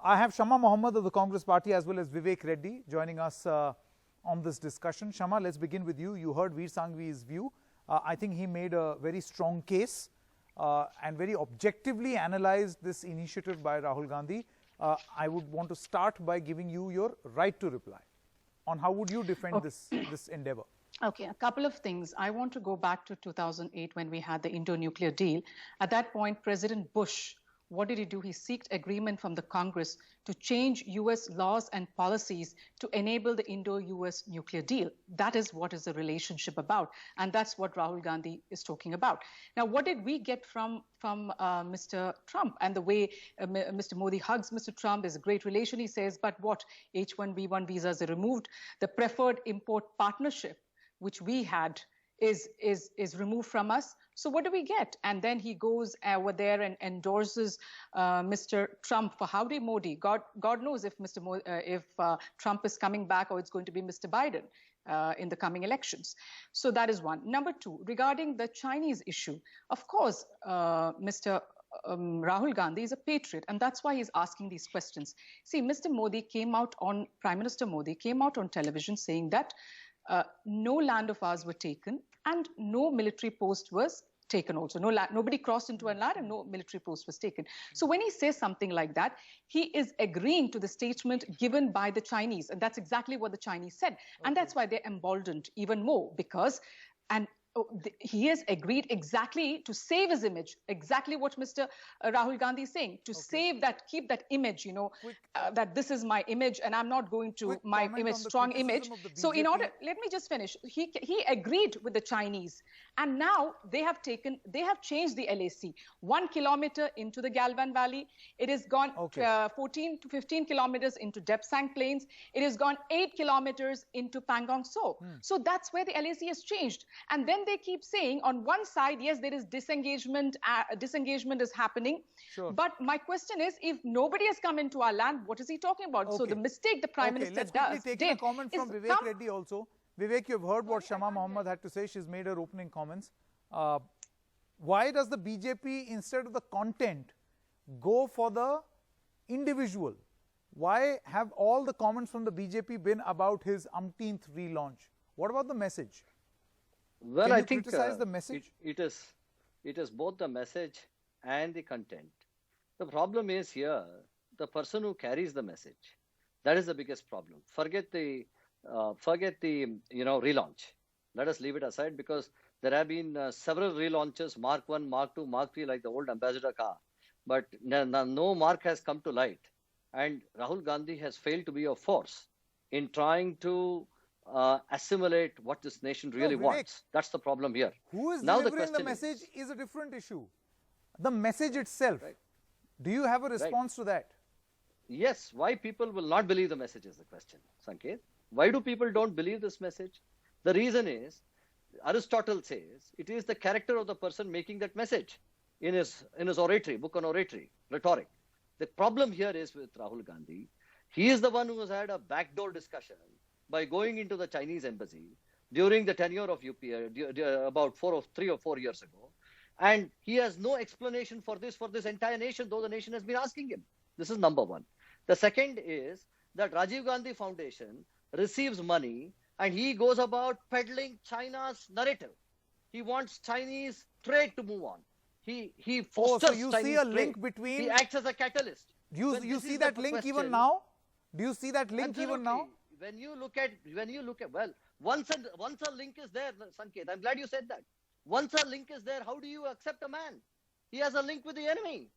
I have Shama Mohammed of the Congress Party as well as Vivek Reddy joining us on this discussion. Shama, let's begin with you. You heard Veer Sanghvi's view. I think he made a very strong case and very objectively analyzed this initiative by Rahul Gandhi. I would want to start by giving you your right to reply on how would you defend this endeavor. Okay, a couple of things. I want to go back to 2008 when we had the Indo-nuclear deal. At that point, President Bush, what did he do? He sought agreement from the Congress to change US laws and policies to enable the Indo-US nuclear deal. That is what is the relationship about. And that's what Rahul Gandhi is talking about. Now, what did we get from Mr. Trump? And the way Mr. Modi hugs Mr. Trump, there's a great relation, he says, but what? H-1B1 visas are removed. The preferred import partnership, which we had, is removed from us. So what do we get? And then he goes over there and endorses Mr. Trump for Howdy Modi. God knows if Trump is coming back or it's going to be Mr. Biden in the coming elections. So that is one. Number two, regarding the Chinese issue, of course, Mr. Rahul Gandhi is a patriot, and that's why he's asking these questions. See, Prime Minister Modi came out on television saying that no land of ours were taken and no military post was taken also. Nobody crossed into our land and no military post was taken. So when he says something like that, he is agreeing to the statement given by the Chinese. And that's exactly what the Chinese said. Okay. And that's why they're emboldened even more because, he has agreed exactly to save his image, exactly what Mr. Rahul Gandhi is saying, to save that, keep that image, that this is my image and I'm not going to my image, strong image. So in order, let me just finish. He agreed with the Chinese and now they have changed the LAC 1 kilometer into the Galvan Valley. It has gone 14 to 15 kilometers into Depsang Plains. It has gone 8 kilometers into Pangong Tso. So that's where the LAC has changed. And then they keep saying on one side, yes, there is disengagement is happening. Sure. But my question is, if nobody has come into our land, what is he talking about? Okay. So the mistake the Prime Minister let's quickly take a comment from Vivek Reddy also. Vivek, you've heard what Shama Mohammed had to say. She's made her opening comments. Why does the BJP, instead of the content, go for the individual? Why have all the comments from the BJP been about his umpteenth relaunch? What about the message? Well, I think criticize the message? It is both the message and the content. The problem is here, the person who carries the message. That is the biggest problem. Forget the relaunch. Let us leave it aside because there have been several relaunches, Mark 1, Mark 2, Mark 3, like the old ambassador car. But no mark has come to light. And Rahul Gandhi has failed to be a force in trying to assimilate what this nation really wants. That's the problem here. Who is delivering the message is a different issue. The message itself. Right. Do you have a response to that? Yes. Why people will not believe the message is the question, Sanket. Why do people don't believe this message? The reason is, Aristotle says, it is the character of the person making that message in his oratory, book on oratory, rhetoric. The problem here is with Rahul Gandhi. He is the one who has had a backdoor discussion by going into the Chinese embassy during the tenure of UPA about 3 or 4 years ago. And he has no explanation for this entire nation, though the nation has been asking him. This is number one. The second is that Rajiv Gandhi Foundation receives money and he goes about peddling China's narrative. He wants Chinese trade to move on. He fosters so you Chinese see a trade. link between... He acts as a catalyst. You see that link even now? Do you see that link Absolutely. even now? When you look at, well, once a link is there, Sanket, I'm glad you said that. Once a link is there, how do you accept a man? He has a link with the enemy.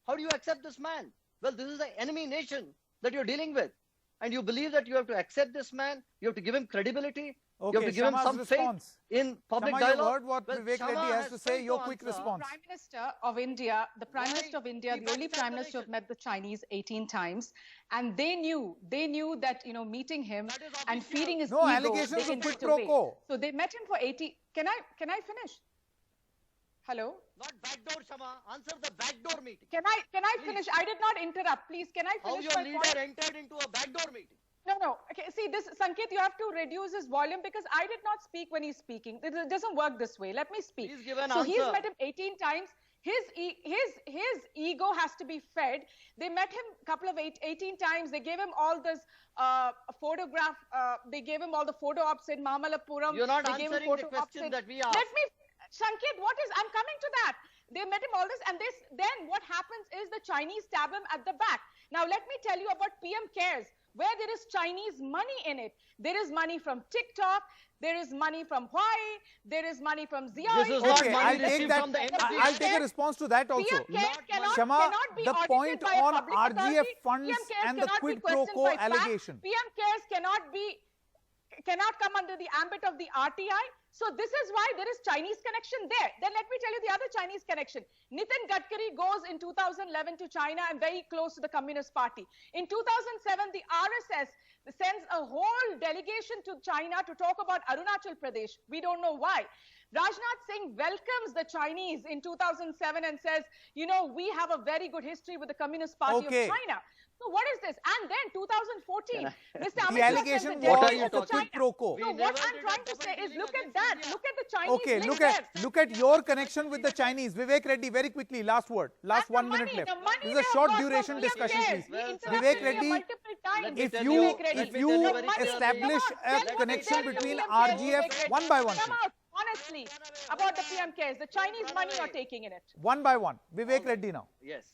How do you accept this man? Well, this is the enemy nation that you're dealing with. And you believe that you have to accept this man, you have to give him credibility, you have to give him some faith in public dialogue. You heard what Vivek Reddy has to say, your quick response. Prime Minister of India, the only Prime Minister who have met the Chinese 18 times, and they knew that, meeting him and feeding his ego, allegations of quid pro quo. So they met him for 80. Can I finish? Hello? Not backdoor, Shama. Answer the backdoor meeting. Can I finish? I did not interrupt. Please, can I finish my point? How your leader entered into a backdoor meeting? No. Okay, see, Sanket, you have to reduce his volume because I did not speak when he's speaking. It doesn't work this way. Let me speak. Please give an answer. So he's met him 18 times. His ego has to be fed. They met him a couple of 18 times. They gave him all this photograph. They gave him all the photo ops in Mamallapuram. You're not they gave him answering the photo ops question in, that we asked. Let me, Sanket, I'm coming to that. They met him all this, and then what happens is the Chinese stab him at the back. Now let me tell you about PM Cares, where there is Chinese money in it. There is money from TikTok. There is money from Huawei. There is money from Xiaomi. This is not Okay, money I'll take received that. from the I'll take a response to that also. PM Cares cannot Shama, be the audited point by a on public RGF authority. funds PM Cares and the cannot be quid pro questioned quo by facts. allegation. PM Cares cannot come under the ambit of the RTI. So this is why there is Chinese connection there. Then let me tell you the other Chinese connection. Nitin Gadkari goes in 2011 to China and very close to the Communist Party. In 2007, the RSS sends a whole delegation to China to talk about Arunachal Pradesh. We don't know why. Rajnath Singh welcomes the Chinese in 2007 and says, you know, we have a very good history with the Communist Party of China. So what is this? And then 2014, Mr. Amit The Shah allegation sends a What are was you delegation of to a quid China. pro quo. So We what never I'm did trying a to say double is deal look at against that. India. Look at the Chinese Okay, link look at your connection with the Chinese. Vivek Reddy, very quickly, last word. Last And 1 the minute money, left. the money This is they a have short got duration from discussion, PM please. Cares. He Well, Vivek interrupted me Reddy, multiple times. let me if tell you you- Vivek Reddy. if you very clearly. establish Come on, a tell me connection what between PM Cares, RGF Vivek Reddy. one by one, Come please. out honestly about the PM Cares. The Chinese money you're taking in it. One by one. Vivek Reddy now. Yes.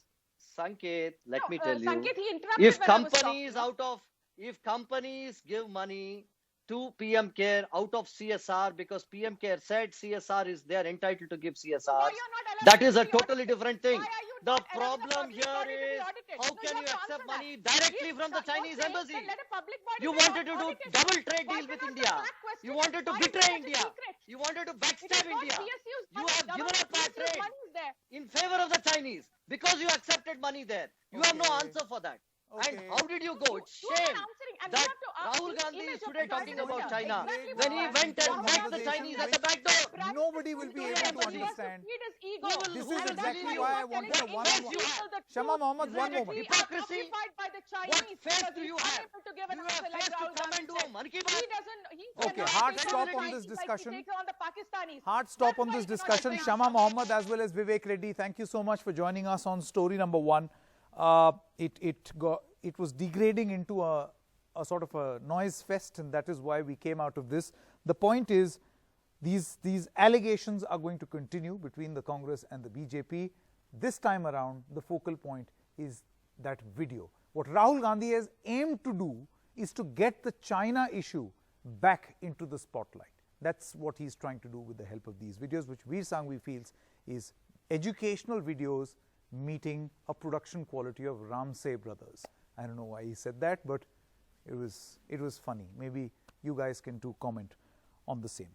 Sanket, let No, me tell you. Sanket, he interrupted If when I was companies talking. if companies give money to PM Care out of CSR because PM Care said CSR is they are entitled to give CSR. No, you're not allowed That to is a be totally audited. different thing. Why are you The not allowing a problem public here body to be is audited? how No, can you you have to accept answer money that. directly If from the you're Chinese saying, embassy? then let a public body You be wanted to do audited. double trade Why deal with cannot the India. fact question You is wanted to why is betray it such a India. secret? You wanted to It is backstab not India. PSU's You money. have given up our PSU's trade money is there. in favor of the Chinese because you accepted money there. You have no Okay. answer for that. Okay. And how did you go? It's You are shame answering, and that you have to ask Rahul the Gandhi image is of today the talking Prime about Minister. China Exactly when he what went and Rahul met the Gandhi Chinese is at the back door. Prime Nobody Minister will be today, able to but he wants understand. feed his ego. Who will- This who is will exactly believe why you? I wanted a Telling the one-on-one. Indian people the Shama truth Mohammed, one that moment. we are Hypocrisy. occupied by the What Chinese face because do he's you have? unable to give an You answer have like face to Rahul come Gandhi and do said. a Mann Ki He Baat? doesn't. He Okay, cannot hard take stop the on this Chinese like discussion. he takes on the Pakistanis. Hard stop That's on why this he cannot discussion. take Shama it. Mohammed as well as Vivek Reddy, thank you so much for joining us on story number 1. It was degrading into a sort of a noise fest, and that is why we came out of this. The point is, these allegations are going to continue between the Congress and the BJP. This time around, the focal point is that video. What Rahul Gandhi has aimed to do is to get the China issue back into the spotlight. That's what he's trying to do with the help of these videos, which Veer Sanghvi feels is educational videos meeting a production quality of Ramsay Brothers. I don't know why he said that, but it was funny. Maybe you guys can too comment on the same.